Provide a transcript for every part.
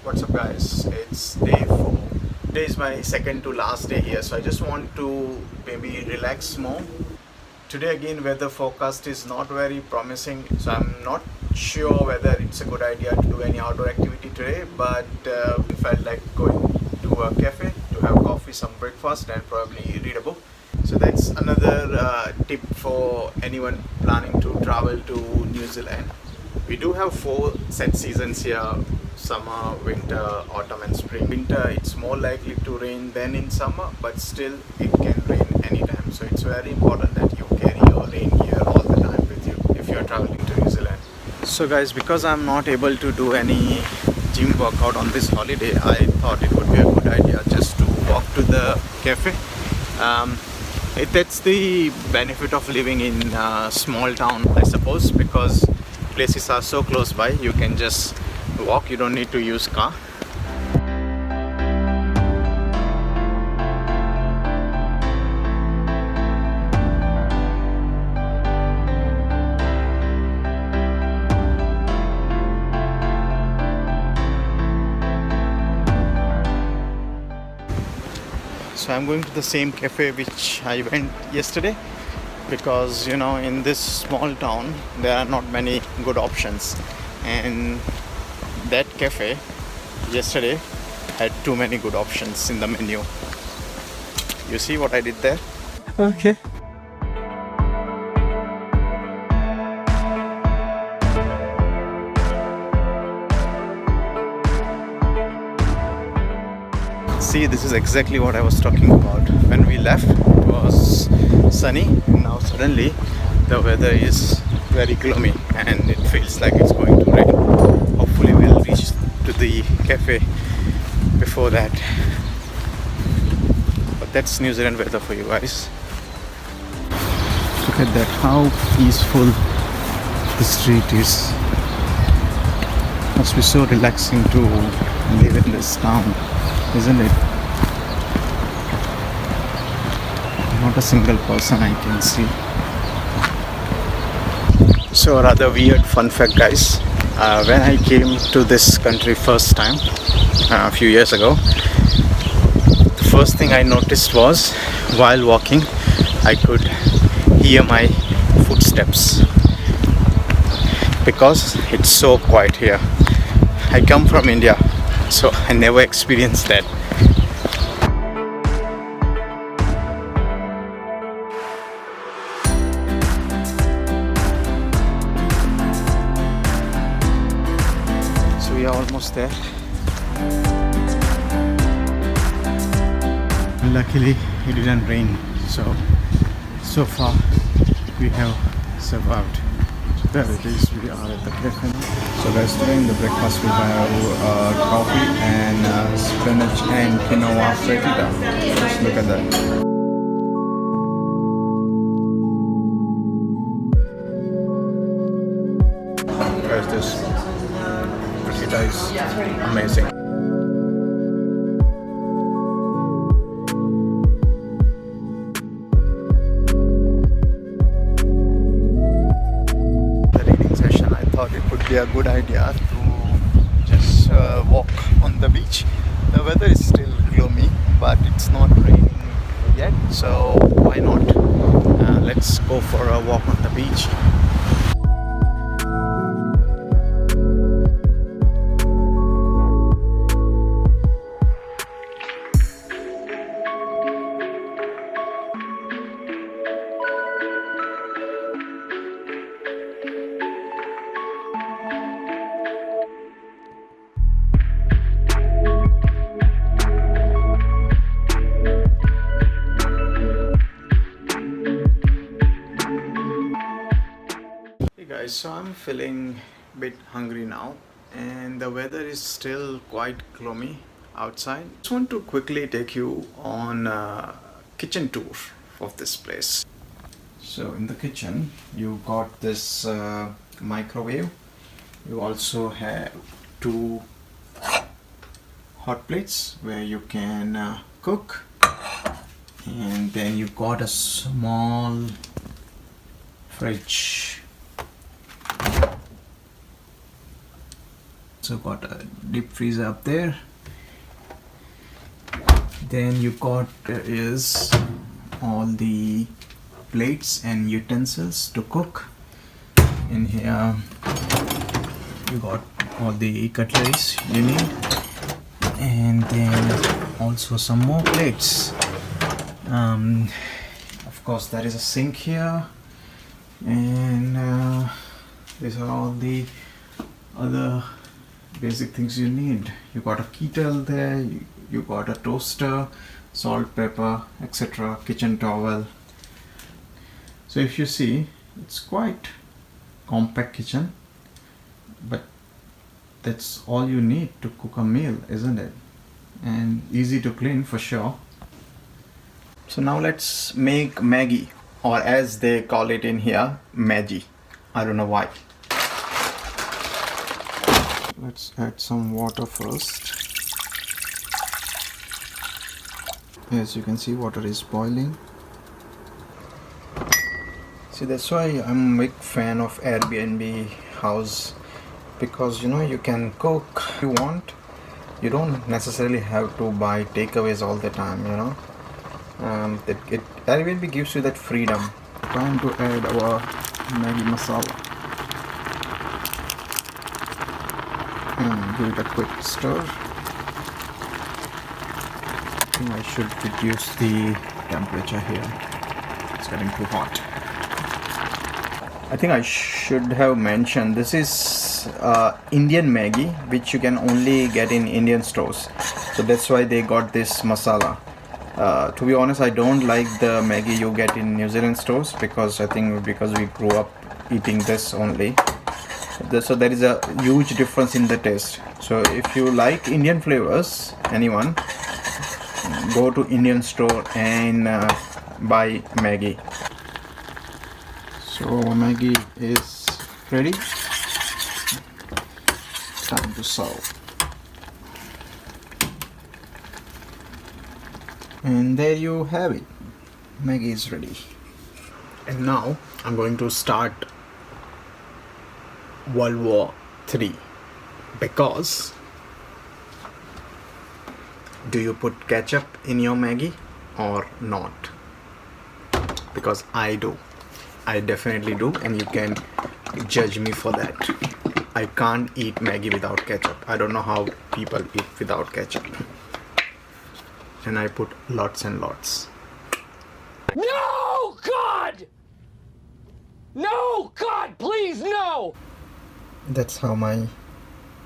What's up guys, it's day 4. Today is my second to last day here, so I just want to maybe relax more. Today again weather forecast is not very promising, so I'm not sure whether it's a good idea to do any outdoor activity today, but felt like going to a cafe to have coffee, some breakfast and probably read a book. So that's another tip for anyone planning to travel to New Zealand. We do have 4 set seasons here: summer, winter, autumn and spring. Winter it's more likely to rain than in summer, but still it can rain anytime, so it's very important that you carry your rain gear all the time with you if you're traveling to New Zealand. So guys, because I'm not able to do any gym workout on this holiday, I thought it would be a good idea just to walk to the cafe. That's the benefit of living in a small town, I suppose, because places are so close by, you can just walk, you don't need to use car. So I'm going to the same cafe which I went yesterday, because in this small town there are not many good options, and that cafe yesterday had too many good options in the menu. You see what I did there? Okay. See, this is exactly what I was talking about. When we left, it was sunny, and now suddenly the weather is very gloomy and it feels like it's going to rain. Hopefully we'll reach to the cafe before that. But that's New Zealand weather for you guys. Look at that, how peaceful the street is. Must be so relaxing to live in this town, isn't it? Not a single person I can see. So a rather weird fun fact guys, when I came to this country first time a few years ago, the first thing I noticed was while walking I could hear my footsteps, because it's so quiet here. I come from India, so I never experienced that. So we are almost there. Luckily it didn't rain, so far we have survived. There it is, we are at the cafe now. So guys, today in the breakfast we have coffee and spinach and quinoa frittata. Just look at that. Guys, this frittata is amazing. It would be a good idea to just walk on the beach. The weather is still gloomy, but it's not raining yet, so why not? Let's go for a walk on the beach. Guys, so I'm feeling a bit hungry now, and the weather is still quite gloomy outside. Just want to quickly take you on a kitchen tour of this place. So in the kitchen you got this microwave. You also have 2 hot plates where you can cook, and then you got a small fridge. So got a deep freezer up there. Then you got is all the plates and utensils to cook. In here you got all the cutleries you need, and then also some more plates. Of course there is a sink here, and these are all the other basic things you need. You got a kettle there, you got a toaster, salt, pepper, etc., kitchen towel. So if you see, it's quite compact kitchen, but that's all you need to cook a meal, isn't it? And easy to clean for sure. So now let's make Maggi, or as they call it in here, Maggi. I don't know why. Let's add some water first. As you can see, water is boiling. See, that's why I'm a big fan of Airbnb house, because you can cook if you want. You don't necessarily have to buy takeaways all the time. Airbnb gives you that freedom. Time to add our Maggi masala and give it a quick stir. I think I should reduce the temperature here. It's getting too hot. I think I should have mentioned this is Indian Maggi, which you can only get in Indian stores. So that's why they got this masala. To be honest, I don't like the Maggi you get in New Zealand stores, because we grew up eating this only. So there is a huge difference in the taste. So if you like Indian flavors, anyone, go to Indian store and buy Maggi. So Maggi is ready. Time to serve. And there you have it. Maggi is ready. And now I'm going to start World War III, because do you put ketchup in your Maggi or not? Because I do. I definitely do, and you can judge me for that. I can't eat Maggi without ketchup. I don't know how people eat without ketchup. And I put lots and lots. No, God! No, God, please, no! That's how my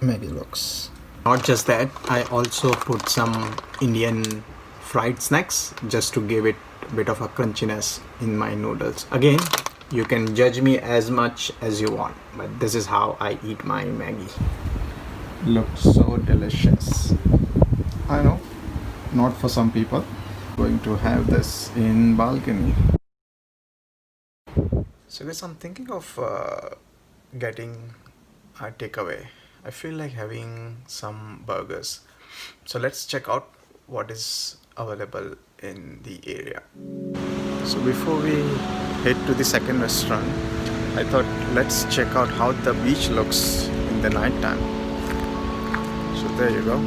Maggi looks. Not just that, I also put some Indian fried snacks just to give it a bit of a crunchiness in my noodles. Again, you can judge me as much as you want, but this is how I eat my Maggi. Looks so delicious. I know, not for some people. Going to have this in balcony. So guys, I'm thinking of getting a takeaway. I feel like having some burgers. So let's check out what is available in the area. So before we head to the second restaurant, I thought let's check out how the beach looks in the night time. So there you go.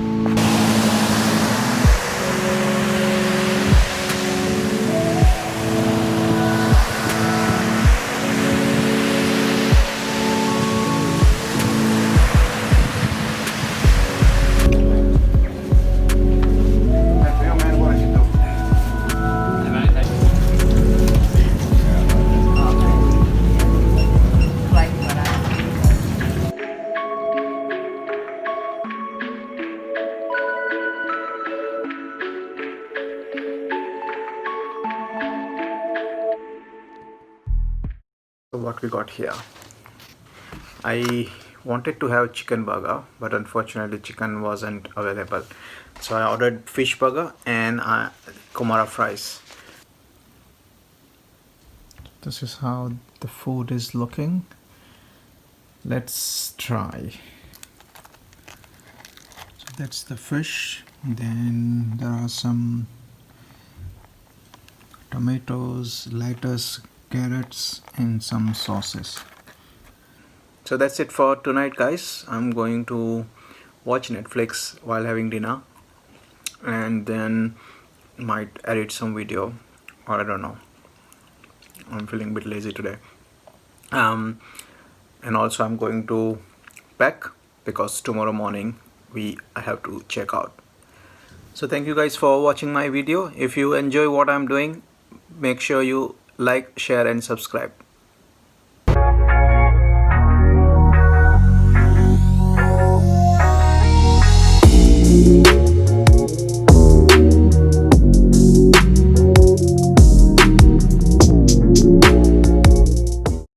So what we got here, I wanted to have chicken burger, but unfortunately chicken wasn't available, so I ordered fish burger and Kumara fries. This is how the food is looking. Let's try. So that's the fish, then there are some tomatoes, lettuce, carrots, and some sauces. So that's it for tonight, guys. I'm going to watch Netflix while having dinner, and then might edit some video, or I don't know. I'm feeling a bit lazy today. And also I'm going to pack because tomorrow morning I have to check out. So thank you guys for watching my video. If you enjoy what I'm doing, make sure you like, share and subscribe.